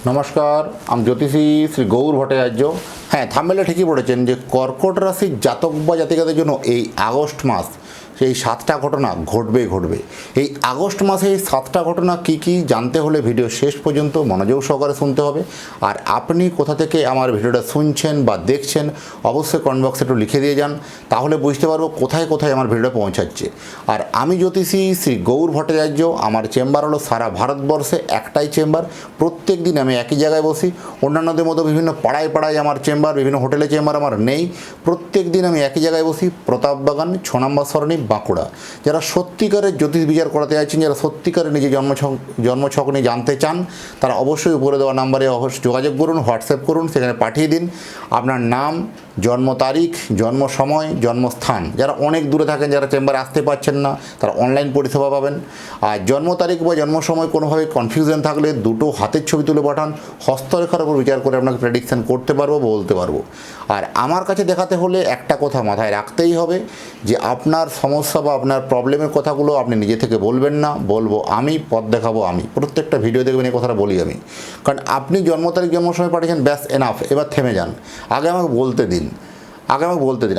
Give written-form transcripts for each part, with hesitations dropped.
নমস্কার, আমি জ্যোতিষী শ্রী গৌর ভট্টাচার্য। হ্যাঁ, থাম্বনেলে ঠিকই পড়েছেন যে কর্কট রাশির জাতক বা জাতিকাদের জন্য এই আগস্ট মাস সেই 7টা ঘটনা ঘটবে। এই আগস্ট মাসে এই 7টা ঘটনা কী কী জানতে হলে ভিডিও শেষ পর্যন্ত মনোযোগ সহকারে শুনতে হবে। আর আপনি কোথা থেকে আমার ভিডিওটা শুনছেন বা দেখছেন অবশ্যই কমেন্ট বক্সে একটু লিখে দিয়ে যান, তাহলে বুঝতে পারবো কোথায় কোথায় আমার ভিডিওটা পৌঁছাচ্ছে। আর আমি জ্যোতিষী শ্রী গৌর ভট্টাচার্য, আমার চেম্বার হলো সারা ভারতবর্ষে একটাই চেম্বার। প্রত্যেক দিন আমি একই জায়গায় বসি। অন্যান্যদের মতো বিভিন্ন পাড়ায় আমার চেম্বার, বিভিন্ন হোটেলে চেম্বার আমার নেই। প্রত্যেক দিন আমি একই জায়গায় বসি, প্রতাপবাগান 6 নম্বর সরণি, বাঁকুড়া। যারা সত্যিকারের জ্যোতিষ বিচার করাতে চাইছেন, যারা সত্যিকারের নিজে জন্মছক নিয়ে জানতে চান, তারা অবশ্যই উপরে দেওয়া নাম্বারে যোগাযোগ করুন, হোয়াটসঅ্যাপ করুন, সেখানে পাঠিয়ে দিন আপনার নাম, জন্ম তারিখ, জন্ম সময়, জন্মস্থান। যারা অনেক দূরে থাকেন, যারা চেম্বারে আসতে পারছেন না, তারা অনলাইন পরিষেবা পাবেন। আর জন্ম তারিখ বা জন্ম সময় কোনোভাবে কনফিউশন থাকলে দুটো হাতের ছবি তুলে পাঠান, হস্তরেখার উপর বিচার করে আপনাকে প্রেডিকশান করতে পারবো, বলতে পারবো। আর আমার কাছে দেখাতে হলে একটা কথা মাথায় রাখতেই হবে যে আপনার সমস্যা বা আপনার প্রবলেমের কথাগুলো আপনি নিজে থেকে বলবেন না, বলবো আমি, পথ দেখাবো আমি। প্রত্যেকটা ভিডিও দেখবেন এই কথাটা বলি আমি। কারণ আপনি জন্ম তারিখ জন্ম সময় পাঠিয়েছেন, ব্যাস এনাফ, এবার থেমে যান। আগে আমাকে বলতে দিন।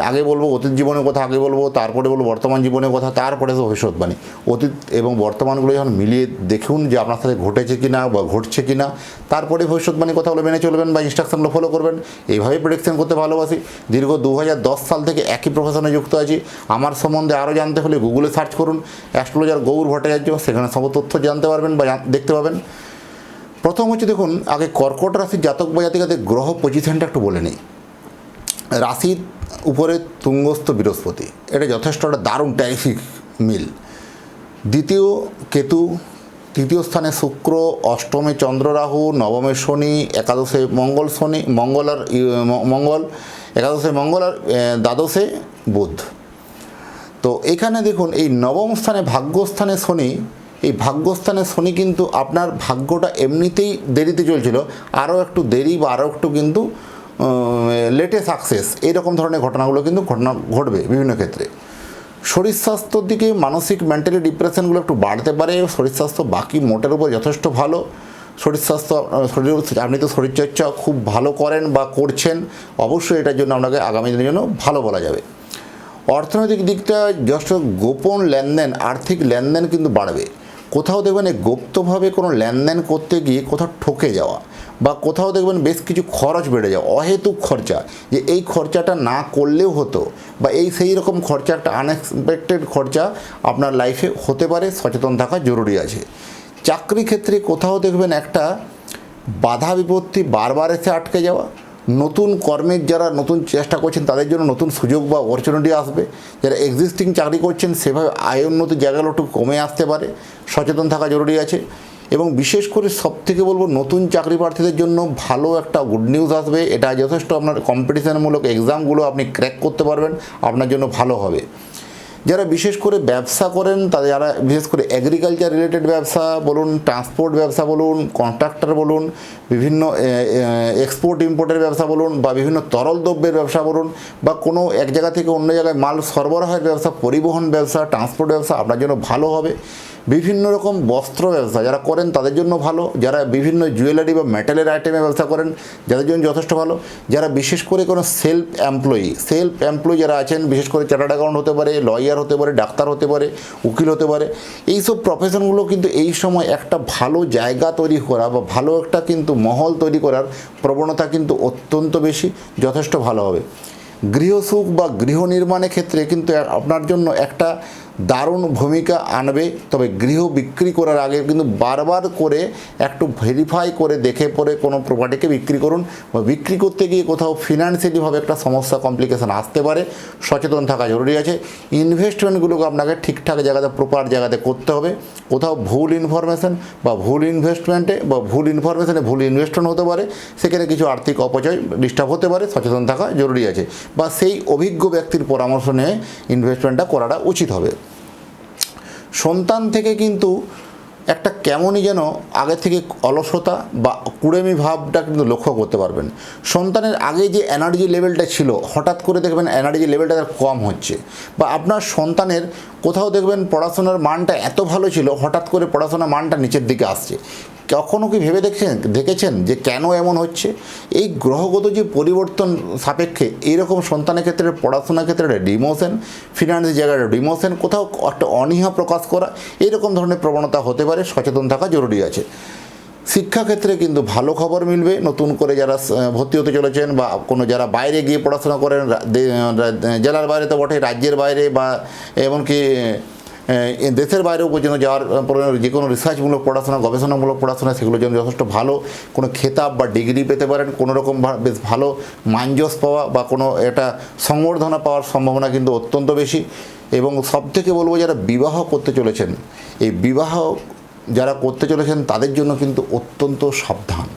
আগে বলবো অতীত জীবনের কথা, আগে বলবো, তারপরে বলবো বর্তমান জীবনের কথা, তারপরে তো ভবিষ্যৎবাণী। অতীত এবং বর্তমানগুলো যখন মিলিয়ে দেখুন যে আপনার সাথে ঘটেছে কি না বা ঘটছে কি না, তারপরে ভবিষ্যৎবাণী কথাগুলো মেনে চলবেন বা ইনস্ট্রাকশনগুলো ফলো করবেন। এইভাবেই প্রেডিকশন করতে ভালোবাসি। দীর্ঘ 2010 সাল থেকে একই প্রফেশনে যুক্ত আছি। আমার সম্বন্ধে আরও জানতে হলে গুগলে সার্চ করুন অ্যাস্ট্রোলজার গৌর ভট্টাচার্য, সেখানে সব তথ্য জানতে পারবেন বা দেখতে পাবেন। প্রথম হচ্ছে দেখুন, আগে কর্কট রাশির জাতক বা জাতিকাদের গ্রহ পজিশনটা একটু বলে নিই। রাশির উপরে তুঙ্গস্থ বৃহস্পতি, এটা যথেষ্ট একটা দারুণ ট্যারিফিক মিল। দ্বিতীয় কেতু, তৃতীয় স্থানে শুক্র, অষ্টমে চন্দ্র রাহু, নবমে শনি, একাদশে মঙ্গল, একাদশে মঙ্গল আর দ্বাদশে বুধ। তো এখানে দেখুন এই নবম স্থানে ভাগ্যস্থানে শনি, এই ভাগ্যস্থানে শনি কিন্তু আপনার ভাগ্যটা এমনিতেই দেরিতে চলছিল, আরও একটু দেরি বা আরও একটু কিন্তু লেটে সাকসেস, এইরকম ধরনের ঘটনাগুলো কিন্তু ঘটবে বিভিন্ন ক্ষেত্রে। শরীর স্বাস্থ্যর দিকে মানসিক মেন্টালি ডিপ্রেশনগুলো একটু বাড়তে পারে। শরীর স্বাস্থ্য বাকি মোটের উপর যথেষ্ট ভালো। আপনি তো শরীরচর্চা খুব ভালো করেন বা করছেন, অবশ্যই এটার জন্য আপনাকে আগামী দিনের জন্য ভালো বলা যাবে। অর্থনৈতিক দিকটা যথেষ্ট গোপন লেনদেন, আর্থিক লেনদেন কিন্তু বাড়বে। কোথাও দেখবেন গুপ্তভাবে কোনো লেনদেন করতে গিয়ে কোথাও ঠকে যাওয়া, বা কোথাও দেখবেন বেশ কিছু খরচ বেড়ে যাওয়া, অহেতুক খরচা, যে এই খরচাটা না করলেও হতো, বা সেই রকম খরচা, একটা আনএক্সপেক্টেড খরচা আপনার লাইফে হতে পারে। সচেতন থাকা জরুরি আছে। চাকরি ক্ষেত্রে কোথাও দেখবেন একটা বাধা বিপত্তি বারবার এসে আটকে যাওয়া। নতুন কর্মের যারা নতুন চেষ্টা করছেন তাদের জন্য নতুন সুযোগ বা অপরচুনিটি আসবে। যারা এক্সিস্টিং চাকরি করছেন সেভাবে আয় উন্নতির জায়গাগুলো একটু কমে আসতে পারে, সচেতন থাকা জরুরি আছে। এবং বিশেষ করে সবথেকে বলবো, নতুন চাকরি প্রার্থীদের জন্য ভালো একটা গুড নিউজ আসবে। এটা যথেষ্ট আপনার কম্পিটিশনমূলক এক্সামগুলো আপনি ক্র্যাক করতে পারবেন, আপনার জন্য ভালো হবে। যারা বিশেষ করে ব্যবসা করেন, যারা বিশেষ করে এগ্রিকালচার রিলেটেড ব্যবসা বলুন, ট্রান্সপোর্ট ব্যবসা বলুন, কন্ট্রাক্টর বলুন, বিভিন্ন এক্সপোর্ট ইম্পোর্টের ব্যবসা বলুন, বা বিভিন্ন তরল দ্রব্যের ব্যবসা বলুন, বা কোনো এক জায়গা থেকে অন্য জায়গায় মাল সরবরাহের ব্যবসা, পরিবহন ব্যবসা, ট্রান্সপোর্ট ব্যবসা আপনার জন্য ভালো হবে। বিভিন্ন রকম বস্ত্র ব্যবসা যারা করেন তাদের জন্য ভালো। যারা বিভিন্ন জুয়েলারি বা মেটালের আইটেমের ব্যবসা করেন যাদের জন্য যথেষ্ট ভালো। যারা বিশেষ করে কোনো সেলফ এমপ্লয়ি যারা আছেন, বিশেষ করে চার্টার্ড অ্যাকাউন্ট হতে পারে, লয়ার হতে পারে, ডাক্তার হতে পারে, উকিল হতে পারে, এইসব প্রফেশনগুলো কিন্তু এই সময় একটা ভালো জায়গা তৈরি করা বা ভালো একটা কিন্তু মহল তৈরি করার প্রবণতা কিন্তু অত্যন্ত বেশি, যথেষ্ট ভালো হবে। গৃহসুখ বা গৃহ নির্মাণের ক্ষেত্রে কিন্তু আপনার জন্য একটা দারুণ ভূমিকা আনবে। তবে গৃহ বিক্রি করার আগে কিন্তু বারবার করে একটু ভেরিফাই করে দেখে পরে কোনো প্রপার্টিকে বিক্রি করুন, বা বিক্রি করতে গিয়ে কোথাও ফিনান্সিয়ালিভাবে একটা সমস্যা কমপ্লিকেশান আসতে পারে, সচেতন থাকা জরুরি আছে। ইনভেস্টমেন্টগুলোকে আপনাকে ঠিকঠাক জায়গাতে, প্রপার জায়গাতে করতে হবে। কোথাও ভুল ইনফরমেশান বা ভুল ইনভেস্টমেন্টে বা ভুল ইনফরমেশানে ভুল ইনভেস্টমেন্ট হতে পারে, সেখানে কিছু আর্থিক অপচয় ডিস্টার্ব হতে পারে, সচেতন থাকা জরুরি আছে। বা সেই অভিজ্ঞ ব্যক্তির পরামর্শ নিয়ে ইনভেস্টমেন্টটা করাটা উচিত হবে। সন্তান থেকে কিন্তু একটা কেমনই যেন আগে থেকে অলসতা বা কুড়েমি ভাবটা কিন্তু লক্ষ্য করতে পারবেন। সন্তানের আগে যে এনার্জি লেভেলটা ছিল, হঠাৎ করে দেখবেন এনার্জি লেভেলটা তার কম হচ্ছে। বা আপনার সন্তানের কোথাও দেখবেন পড়াশোনার মানটা এত ভালো ছিল, হঠাৎ করে পড়াশোনার মানটা নিচের দিকে আসছে। কখনও কি ভেবে দেখেছেন যে কেন এমন হচ্ছে? এই গ্রহগত যে পরিবর্তন সাপেক্ষে এইরকম সন্তানের ক্ষেত্রে, পড়াশোনার ক্ষেত্রে একটা ডিমোশন, ফিনান্সের জায়গায় একটা ডিমোশন, কোথাও একটা অনীহা প্রকাশ করা, এইরকম ধরনের প্রবণতা হতে পারে। সচেতন থাকা জরুরি আছে। শিক্ষাক্ষেত্রে কিন্তু ভালো খবর মিলবে। নতুন করে যারা ভর্তি হতে চলেছেন বা কোনো যারা বাইরে গিয়ে পড়াশোনা করেন, জেলার বাইরে তো বটে, রাজ্যের বাইরে বা এমনকি দেশের বাইরেও পর্যন্ত যাওয়ার যে কোনো রিসার্চমূলক পড়াশোনা, গবেষণামূলক পড়াশোনা, সেগুলোর জন্য যথেষ্ট ভালো কোনো খেতাব বা ডিগ্রি পেতে পারেন। কোনো রকম বেশ ভালো মানজস পাওয়া বা কোনো একটা সংবর্ধনা পাওয়ার সম্ভাবনা কিন্তু অত্যন্ত বেশি। এবং সবথেকে বলবো, যারা বিবাহ করতে চলেছেন, এই বিবাহ যারা করতে চলেছেন তাদের জন্য কিন্তু অত্যন্ত সাবধান।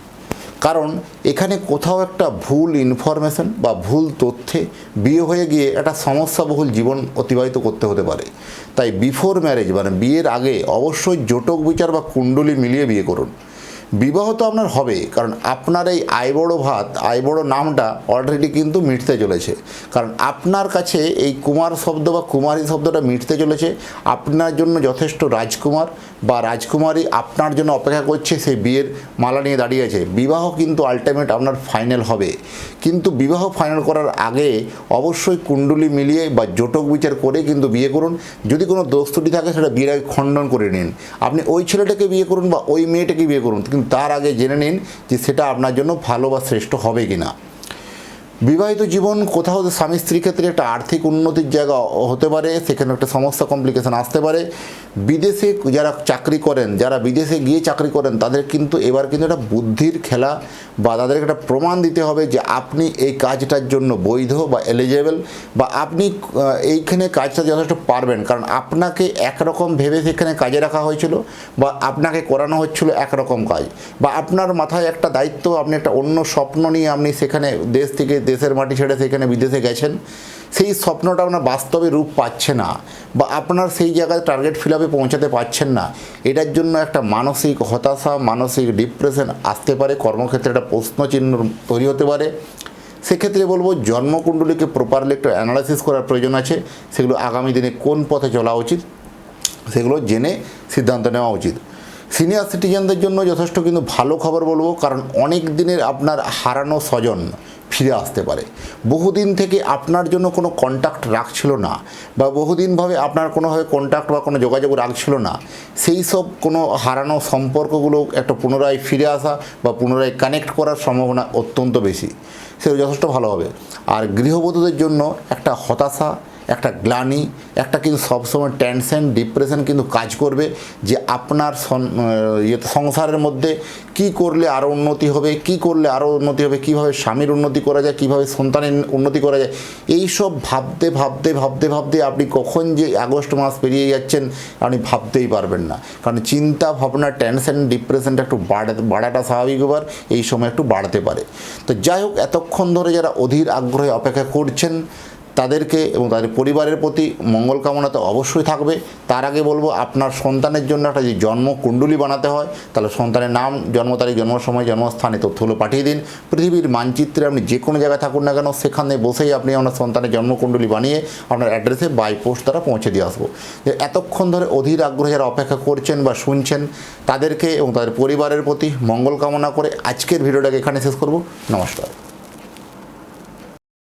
কারণ এখানে কোথাও একটা ভুল ইনফরমেশন বা ভুল তথ্যে বিয়ে হয়ে গিয়ে একটা সমস্যাবহুল জীবন অতিবাহিত করতে হতে পারে। তাই বিফোর ম্যারেজ মানে বিয়ের আগে অবশ্যই জটক বিচার বা কুণ্ডলী মিলিয়ে বিয়ে করুন। বিবাহ তো আপনার হবে, কারণ আপনার এই আয় বড় ভাত, আয় বড় নামটা অলরেডি কিন্তু মিটতে চলেছে। কারণ আপনার কাছে এই কুমার শব্দ বা কুমারী শব্দটা মিটতে চলেছে। আপনার জন্য যথেষ্ট রাজকুমার বা রাজকুমারী আপনার জন্য অপেক্ষা করছে, সেই বিয়ের মালা নিয়ে দাঁড়িয়ে আছে। বিবাহ কিন্তু আলটিমেট আপনার ফাইনাল হবে, কিন্তু বিবাহ ফাইনাল করার আগে অবশ্যই কুণ্ডলী মিলিয়ে বা জটক বিচার করে কিন্তু বিয়ে করুন। যদি কোনো দোষ ত্রুটি থাকে সেটা বিয়ের আগে খণ্ডন করে নিন। আপনি ওই ছেলেটাকে বিয়ে করুন বা ওই মেয়েটাকে বিয়ে করুন, কিন্তু তার আগে জেনে নিন যে সেটা আপনার জন্য ভালো বা শ্রেষ্ঠ হবে কি না। বিবাহিত জীবন কোথাও স্বামী স্ত্রীর ক্ষেত্রে একটা আর্থিক উন্নতির জায়গা হতে পারে, সেখানে একটা সমস্যা কমপ্লিকেশন আসতে পারে। বিদেশে যারা চাকরি করেন, যারা বিদেশে গিয়ে চাকরি করেন, তাদের কিন্তু এবার কিন্তু একটা বুদ্ধির খেলা বা তাদেরকে একটা প্রমাণ দিতে হবে যে আপনি এই কাজটার জন্য বৈধ বা এলিজেবল, বা আপনি এইখানে কাজটা যথেষ্ট পারবেন। কারণ আপনাকে একরকম ভেবে সেখানে কাজে রাখা হয়েছিল বা আপনাকে করানো হচ্ছিল একরকম কাজ, বা আপনার মাথায় একটা দায়িত্ব, আপনি একটা অন্য স্বপ্ন নিয়ে আপনি সেখানে দেশ থেকে, দেশের মাটি ছেড়ে সেখানে বিদেশে গেছেন। সেই স্বপ্নটা আপনার বাস্তবে রূপ পাচ্ছে না বা আপনার সেই জায়গায় টার্গেট ফিল আপে পৌঁছাতে পারছেন না। এটার জন্য একটা মানসিক হতাশা, মানসিক ডিপ্রেশন আসতে পারে। কর্মক্ষেত্রে একটা প্রশ্নচিহ্ন তৈরি হতে পারে। সেক্ষেত্রে বলবো, জন্মকুণ্ডলীকে প্রপারলি একটু অ্যানালাইসিস করার প্রয়োজন আছে। সেগুলো আগামী দিনে কোন পথে চলা উচিত সেগুলো জেনে সিদ্ধান্ত নেওয়া উচিত। সিনিয়র সিটিজেনদের জন্য যথেষ্ট কিন্তু ভালো খবর বলবো, কারণ অনেক দিনের আপনার হারানো স্বজন ফিরে আসতে পারে। বহুদিন থেকে আপনার জন্য কোনো কন্ট্যাক্ট রাখছিল না বা বহুদিনভাবে আপনার কোনোভাবে কন্ট্যাক্ট বা কোনো যোগাযোগ রাখছিল না, সেই সব কোনো হারানো সম্পর্কগুলো একটা পুনরায় ফিরে আসা বা পুনরায় কানেক্ট করার সম্ভাবনা অত্যন্ত বেশি। সেটা যথেষ্ট ভালো হবে। আর গৃহবধূদের জন্য একটা হতাশা, একটা গ্লানি, একটা কিন্তু সবসময় টেনশন, ডিপ্রেশন কিন্তু কাজ করবে যে আপনার সংসারের মধ্যে কি করলে আরও উন্নতি হবে, কি করলে আরও উন্নতি হবে, কীভাবে স্বামীর উন্নতি করা যায়, কীভাবে সন্তানের উন্নতি করা যায়। এই সব ভাবতে ভাবতে ভাবতে ভাবতে আপনি কখন যে আগস্ট মাস পেরিয়ে যাচ্ছেন আপনি ভাবতেই পারবেন না। কারণ চিন্তা ভাবনা, টেনশন, ডিপ্রেশনটা একটু বাড়াটা স্বাভাবিক ব্যাপার, এই সময় একটু বাড়তে পারে। তো যাই হোক, এতক্ষণ ধরে যারা অধীর আগ্রহে অপেক্ষা করছেন তাদেরকে এবং তাদের পরিবারের প্রতি মঙ্গল কামনা তো অবশ্যই থাকবে। তার আগে বলবো, আপনার সন্তানের জন্য একটা যে জন্মকুণ্ডলী বানাতে হয়, তাহলে সন্তানের নাম, জন্ম তারিখ, জন্ম সময়, জন্মস্থানে তথ্যগুলো পাঠিয়ে দিন। পৃথিবীর মানচিত্রে আপনি যে কোনো জায়গায় থাকুন না কেন, সেখানে বসেই আপনি আপনার সন্তানের জন্মকুণ্ডলী বানিয়ে আপনার অ্যাড্রেসে বাই পোস্ট দ্বারা পৌঁছে দিয়ে আসবো। এতক্ষণ ধরে অধীর আগ্রহে যারা অপেক্ষা করছেন বা শুনছেন তাদেরকে এবং তাদের পরিবারের প্রতি মঙ্গল কামনা করে আজকের ভিডিওটাকে এখানে শেষ করব। নমস্কার।